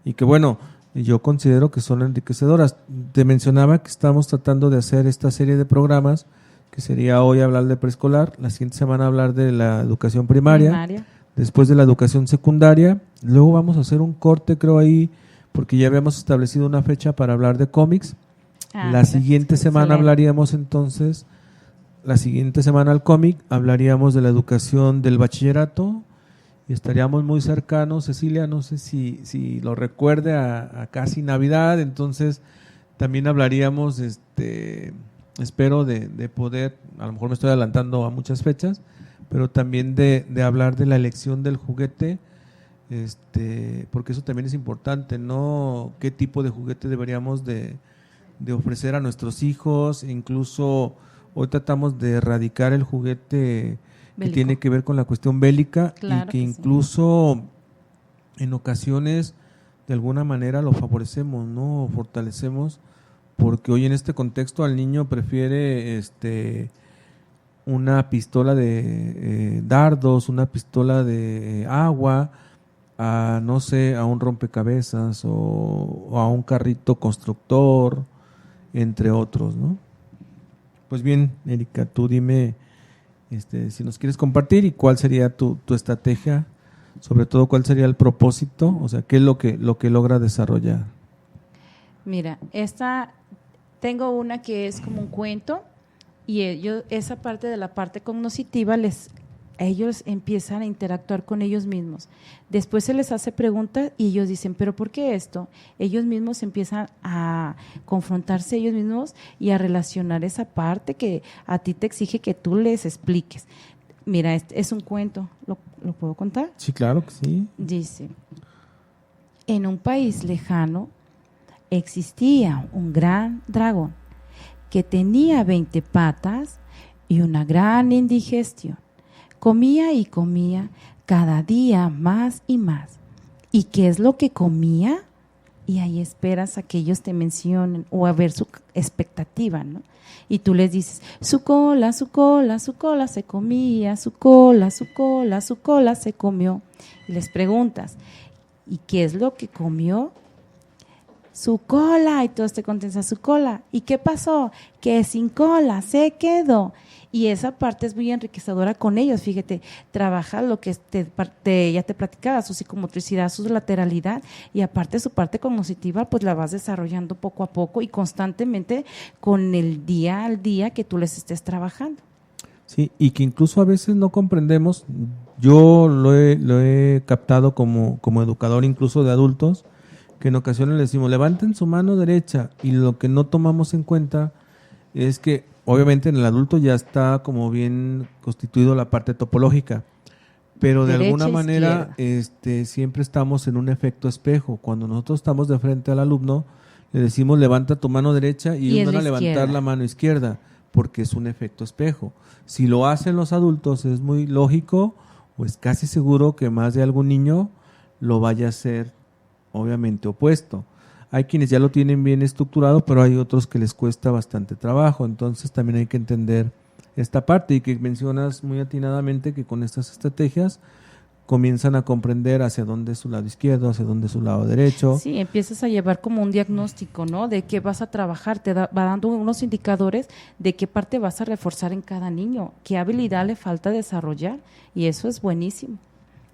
y que bueno, yo considero que son enriquecedoras. Te mencionaba que estamos tratando de hacer esta serie de programas, que sería hoy hablar de preescolar, la siguiente semana hablar de la educación primaria, después de la educación secundaria, luego vamos a hacer un corte, creo ahí, porque ya habíamos establecido una fecha para hablar de cómics. La siguiente semana hablaríamos entonces, la siguiente semana al cómic, hablaríamos de la educación del bachillerato, y estaríamos muy cercanos, Cecilia, no sé si lo recuerde, a casi Navidad. Entonces también hablaríamos, espero de poder, a lo mejor me estoy adelantando a muchas fechas, pero también de hablar de la elección del juguete, porque eso también es importante, ¿no? ¿Qué tipo de juguete deberíamos de de ofrecer a nuestros hijos. Incluso hoy tratamos de erradicar el juguete que tiene que ver con la cuestión bélica, Claro y que que incluso en ocasiones de alguna manera lo favorecemos, ¿no? O fortalecemos, porque hoy en este contexto al niño prefiere una pistola de dardos, una pistola de agua, a no sé, a un rompecabezas o a un carrito constructor, entre otros, ¿no? Pues bien, Erika, tú dime si nos quieres compartir y cuál sería tu estrategia, sobre todo cuál sería el propósito, o sea, qué es lo que logra desarrollar. Mira, tengo una que es como un cuento y esa parte de la parte cognitiva ellos empiezan a interactuar con ellos mismos. Después se les hace preguntas y ellos dicen, ¿pero por qué esto? Ellos mismos empiezan a confrontarse ellos mismos y a relacionar esa parte que a ti te exige que tú les expliques. Mira, es un cuento, ¿lo puedo contar? Sí, claro que sí. Dice, en un país lejano existía un gran dragón que tenía 20 patas y una gran indigestión. Comía y comía cada día más y más. ¿Y qué es lo que comía? Y ahí esperas a que ellos te mencionen o a ver su expectativa, ¿no? Y tú les dices, su cola, su cola, su cola se comía, su cola, su cola, su cola se comió. Y les preguntas, ¿y qué es lo que comió? Su cola, y todos te contestan su cola. ¿Y qué pasó? Que sin cola se quedó. Y esa parte es muy enriquecedora con ellos, fíjate, trabaja lo que ya te platicaba, su psicomotricidad, su lateralidad, y aparte su parte cognitiva, pues la vas desarrollando poco a poco y constantemente con el día al día que tú les estés trabajando. Sí, y que incluso a veces no comprendemos, yo lo he captado como educador incluso de adultos, que en ocasiones le decimos, levanten su mano derecha, y lo que no tomamos en cuenta es que obviamente en el adulto ya está como bien constituido la parte topológica, pero de Derecha, alguna manera izquierda. siempre estamos en un efecto espejo. Cuando nosotros estamos de frente al alumno, le decimos levanta tu mano derecha y ellos es van a la levantar izquierda. la mano izquierda, porque es un efecto espejo. Si lo hacen los adultos, es muy lógico, o es casi seguro que más de algún niño lo vaya a hacer obviamente opuesto. Hay quienes ya lo tienen bien estructurado, pero hay otros que les cuesta bastante trabajo. Entonces también hay que entender esta parte, y que mencionas muy atinadamente que con estas estrategias comienzan a comprender hacia dónde es su lado izquierdo, hacia dónde es su lado derecho. Sí, empiezas a llevar como un diagnóstico, ¿no? De qué vas a trabajar, va dando unos indicadores de qué parte vas a reforzar en cada niño, qué habilidad le falta desarrollar, y eso es buenísimo.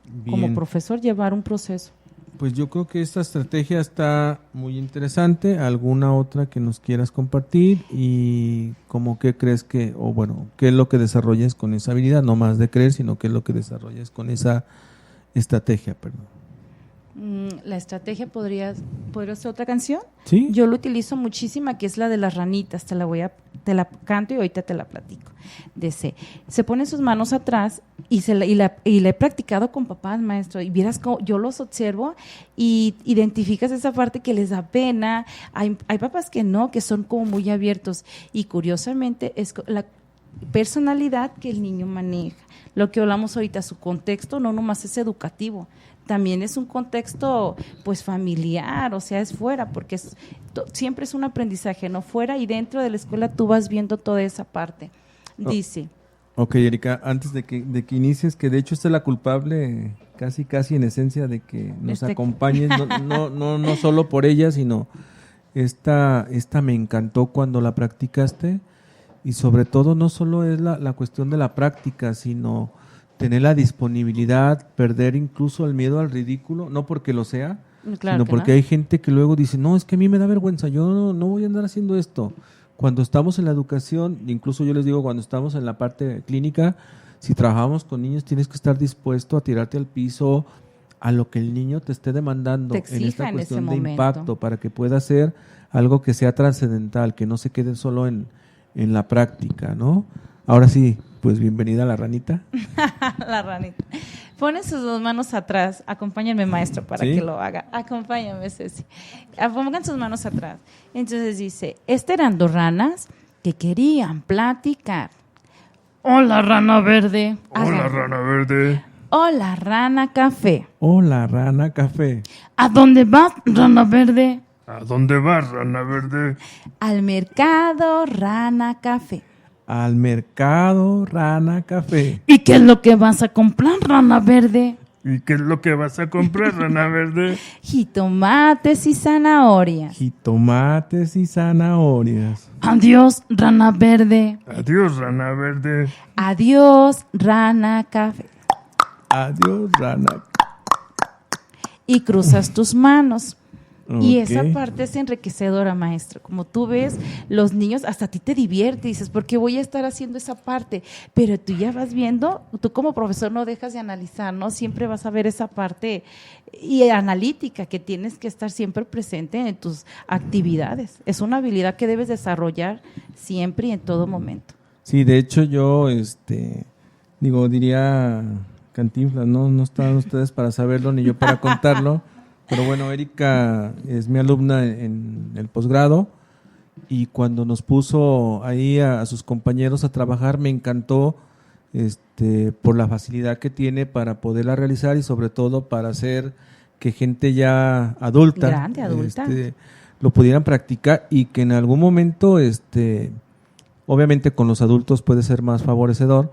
Bien. Como profesor, llevar un proceso. Pues yo creo que esta estrategia está muy interesante. ¿Alguna otra que nos quieras compartir? Y cómo qué crees que, o bueno, qué es lo que desarrollas con esa habilidad, no más de creer, sino qué es lo que desarrollas con esa estrategia, perdón. La estrategia podría ser otra canción. ¿Sí? Yo lo utilizo muchísima, que es la de las ranitas. Te la canto y ahorita te la platico. Se ponen sus manos atrás y la he practicado con papás, maestro, y vieras cómo yo los observo y identificas esa parte que les da pena. Hay papás que no, que son como muy abiertos, y curiosamente es la personalidad que el niño maneja. Lo que hablamos ahorita, su contexto no nomás es educativo, también es un contexto pues familiar, o sea, es fuera, porque siempre es un aprendizaje, no fuera y dentro de la escuela tú vas viendo toda esa parte. Dice. Ok, Erika, antes de que inicies, que de hecho esta es la culpable casi en esencia de que nos acompañes, no solo por ella, sino esta me encantó cuando la practicaste, y sobre todo no solo es la cuestión de la práctica, sino tener la disponibilidad, perder incluso el miedo al ridículo, no porque lo sea, claro, sino porque hay gente que luego dice, no, es que a mí me da vergüenza, yo no voy a andar haciendo esto. Cuando estamos en la educación, incluso yo les digo, cuando estamos en la parte clínica, si trabajamos con niños, tienes que estar dispuesto a tirarte al piso a lo que el niño te esté demandando en esta cuestión de impacto, para que pueda ser algo que sea trascendental, que no se quede solo en la práctica, ¿no? Ahora sí, pues bienvenida a la ranita. La ranita. Ponen sus dos manos atrás. Acompáñenme, maestro, para ¿Sí? que lo haga. Acompáñame, Ceci. Pongan sus manos atrás. Entonces dice, eran dos ranas que querían platicar. Hola, rana verde. Hola, rana verde. Hola, rana café. Hola, rana café. ¿A dónde vas, rana verde? ¿A dónde vas, rana verde? Al mercado, rana café. Al mercado, rana café. ¿Y qué es lo que vas a comprar, rana verde? ¿Y qué es lo que vas a comprar, rana verde? Jitomates y zanahorias. Jitomates y zanahorias. Adiós, rana verde. Adiós, rana verde. Adiós, rana café. Adiós, rana. Y cruzas tus manos. Y Ok. esa parte es enriquecedora, maestro. Como tú ves, los niños, hasta a ti te divierte. Dices, ¿por qué voy a estar haciendo esa parte? Pero tú ya vas viendo, tú como profesor no dejas de analizar, ¿no? Siempre vas a ver esa parte y analítica que tienes que estar siempre presente en tus actividades. Es una habilidad que debes desarrollar siempre y en todo momento. Sí, de hecho yo, diría Cantinflas, no están ustedes para saberlo ni yo para contarlo, pero bueno, Erika es mi alumna en el posgrado y cuando nos puso ahí a sus compañeros a trabajar me encantó por la facilidad que tiene para poderla realizar y sobre todo para hacer que gente ya adulta, Grande, adulta. Lo pudieran practicar y que en algún momento obviamente con los adultos puede ser más favorecedor.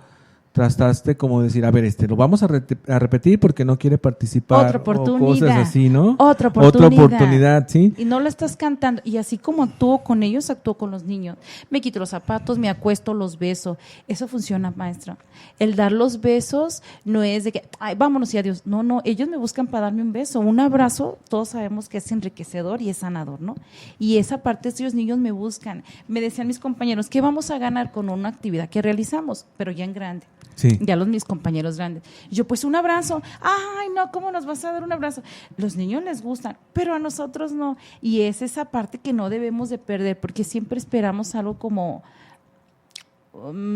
Trataste como decir, a ver, lo vamos a repetir porque no quiere participar. Otra oportunidad. O cosas así, ¿no? Otra oportunidad. Sí. Y no lo estás cantando. Y así como actúo con ellos, actúo con los niños. Me quito los zapatos, me acuesto, los beso. Eso funciona, maestra. El dar los besos no es de que, ay, vámonos y adiós. No, ellos me buscan para darme un beso. Un abrazo, todos sabemos que es enriquecedor y es sanador, ¿no? Y esa parte, estos niños me buscan. Me decían mis compañeros, ¿qué vamos a ganar con una actividad que realizamos? Pero ya en grande. Sí. Ya mis compañeros grandes. Yo, pues un abrazo. Ay, no, ¿cómo nos vas a dar un abrazo? Los niños les gustan, pero a nosotros no. Y es esa parte que no debemos de perder, porque siempre esperamos algo como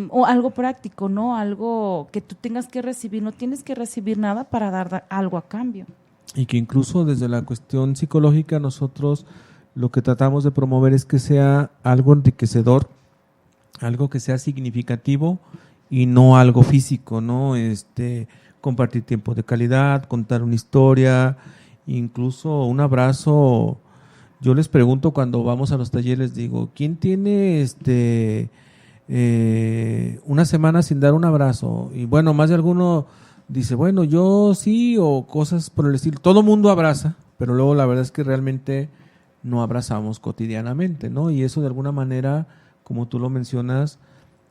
o algo práctico, ¿no? Algo que tú tengas que recibir. No tienes que recibir nada para dar algo a cambio. Y que incluso desde la cuestión psicológica nosotros lo que tratamos de promover es que sea algo enriquecedor, algo que sea significativo y no algo físico, ¿no? Compartir tiempo de calidad, contar una historia, incluso un abrazo. Yo les pregunto cuando vamos a los talleres, digo, ¿quién tiene una semana sin dar un abrazo? Y bueno, más de alguno dice, bueno, yo sí, o cosas por el estilo. Todo mundo abraza, pero luego la verdad es que realmente no abrazamos cotidianamente, ¿no? Y eso de alguna manera, como tú lo mencionas,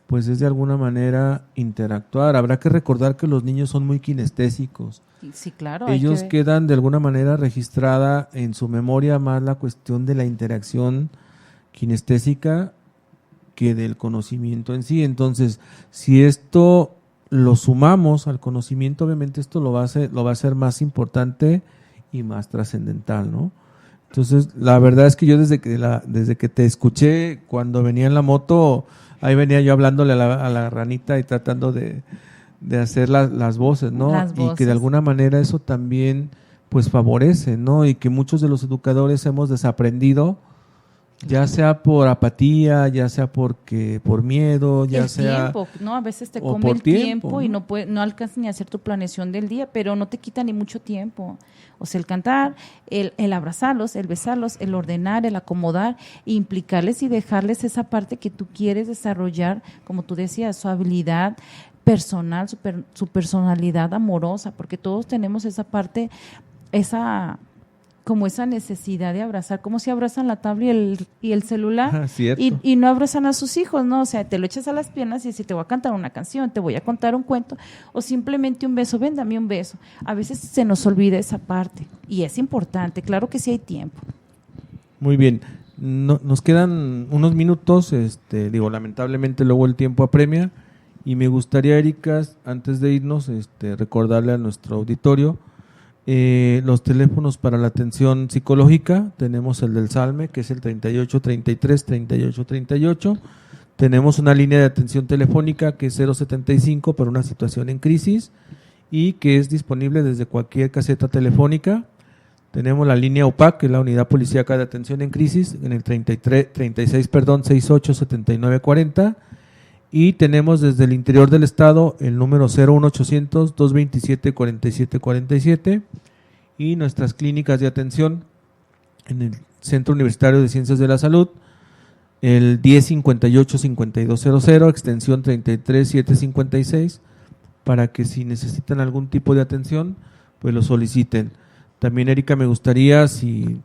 pues es de alguna manera interactuar. Habrá que recordar que los niños son muy kinestésicos. Sí, claro. Ellos quedan de alguna manera registrada en su memoria más la cuestión de la interacción kinestésica que del conocimiento en sí. Entonces, si esto lo sumamos al conocimiento, obviamente esto lo va a hacer más importante y más trascendental, ¿no? Entonces, la verdad es que yo desde que te escuché cuando venía en la moto, ahí venía yo hablándole a la ranita y tratando de hacer las voces, ¿no? Las voces. Y que de alguna manera eso también pues favorece, ¿no? Y que muchos de los educadores hemos desaprendido, ya sea por apatía, ya sea por miedo, ya el sea tiempo, ¿no? A veces te o come por el tiempo y ¿no? no alcanzas ni a hacer tu planeación del día, pero no te quita ni mucho tiempo. O sea, el cantar, el abrazarlos, el besarlos, el ordenar, el acomodar, implicarles y dejarles esa parte que tú quieres desarrollar, como tú decías, su habilidad personal, su personalidad amorosa, porque todos tenemos esa parte, esa necesidad de abrazar, como si abrazan la tablet y el celular Cierto. y no abrazan a sus hijos, ¿no? O sea, te lo echas a las piernas y dices, te voy a cantar una canción, te voy a contar un cuento, o simplemente un beso, ven, dame un beso. A veces se nos olvida esa parte y es importante, claro que sí hay tiempo. Muy bien. Nos quedan unos minutos, lamentablemente luego el tiempo apremia y me gustaría, Erika, antes de irnos, recordarle a nuestro auditorio los teléfonos para la atención psicológica. Tenemos el del SALME, que es el 3833-3838. Tenemos una línea de atención telefónica que es 075 para una situación en crisis y que es disponible desde cualquier caseta telefónica. Tenemos la línea UPAC, que es la Unidad Policíaca de Atención en Crisis, en el 68 79 40, y tenemos desde el interior del estado el número 01800 227 47 47, y nuestras clínicas de atención en el Centro Universitario de Ciencias de la Salud, el 1058-5200, extensión 33756, para que si necesitan algún tipo de atención, pues lo soliciten. También, Erika, me gustaría, si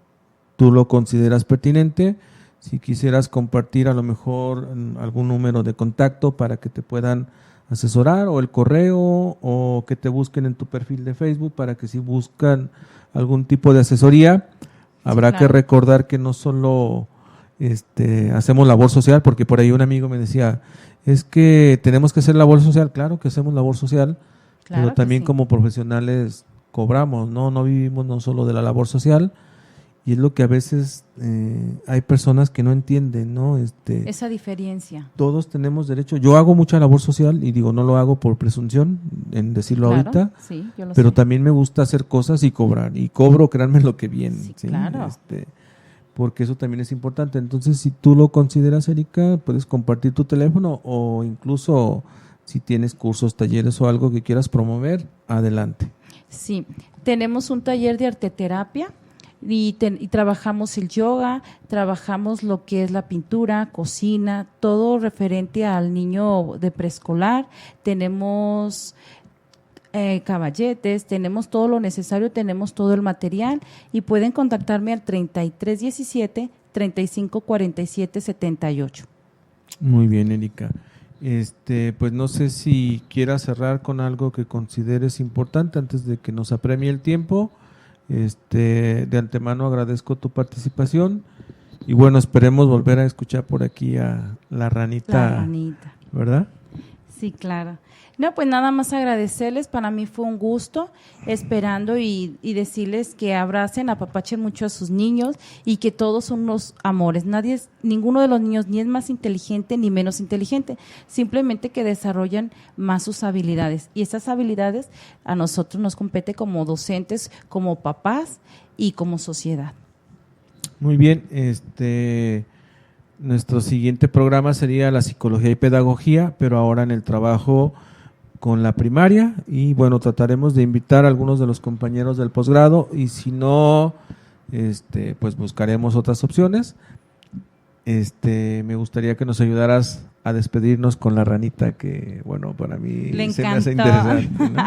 tú lo consideras pertinente, si quisieras compartir a lo mejor algún número de contacto para que te puedan asesorar, o el correo, o que te busquen en tu perfil de Facebook para que si buscan algún tipo de asesoría, habrá que recordar que no solo hacemos labor social, porque por ahí un amigo me decía, es que tenemos que hacer labor social. Claro que hacemos labor social, Claro pero que también sí. como profesionales cobramos, no vivimos no solo de la labor social, y es lo que a veces hay personas que no entienden, ¿no? Esa diferencia. Todos tenemos derecho. Yo hago mucha labor social y digo, no lo hago por presunción en decirlo Claro, ahorita, sí, yo lo pero sé. también me gusta hacer cosas y cobrar, y cobro, créanme lo que viene. Sí, claro. Porque eso también es importante. Entonces, si tú lo consideras, Erika, puedes compartir tu teléfono, o incluso si tienes cursos, talleres o algo que quieras promover, adelante. Sí, tenemos un taller de arteterapia y trabajamos el yoga, trabajamos lo que es la pintura, cocina, todo referente al niño de preescolar. Tenemos caballetes, tenemos todo lo necesario, tenemos todo el material, y pueden contactarme al 3317 3547 78. Muy bien, Erika. Pues no sé si quieras cerrar con algo que consideres importante antes de que nos apremie el tiempo. De antemano agradezco tu participación y bueno, esperemos volver a escuchar por aquí a la ranita, La ranita. ¿verdad? Sí, claro. No, pues nada más agradecerles, para mí fue un gusto, esperando y decirles que abracen, apapachen mucho a sus niños y que todos son unos amores. Ninguno de los niños ni es más inteligente ni menos inteligente, simplemente que desarrollan más sus habilidades, y esas habilidades a nosotros nos compete como docentes, como papás y como sociedad. Muy bien, nuestro siguiente programa sería la psicología y pedagogía, pero ahora en el trabajo con la primaria, y bueno, trataremos de invitar a algunos de los compañeros del posgrado, y si no, pues buscaremos otras opciones. Me gustaría que nos ayudaras a despedirnos con la ranita, que bueno, para mí Le se me hace encantó. interesante, ¿no?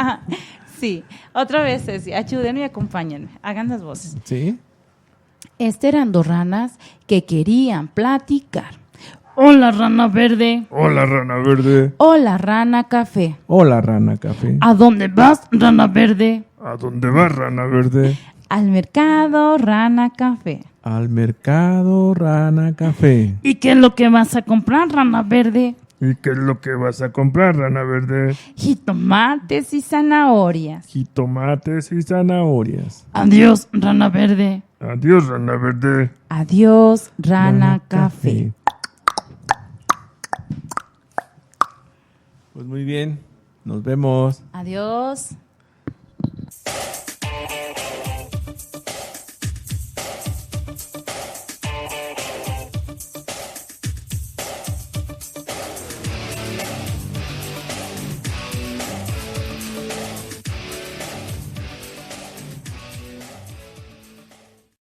Sí, otra vez, Ceci, ayúdenme y acompáñenme, hagan las voces. ¿Sí? Eran dos ranas que querían platicar. Hola, rana verde. Hola, rana verde. Hola, rana café. Hola, rana café. ¿A dónde vas, rana verde? ¿A dónde vas, rana verde? Al mercado, rana café. Al mercado, rana café. ¿Y qué es lo que vas a comprar, rana verde? ¿Y qué es lo que vas a comprar, rana verde? Jitomates y zanahorias. Jitomates y zanahorias. Adiós, rana verde. Adiós, rana verde. Adiós, rana café. Pues muy bien, nos vemos. Adiós.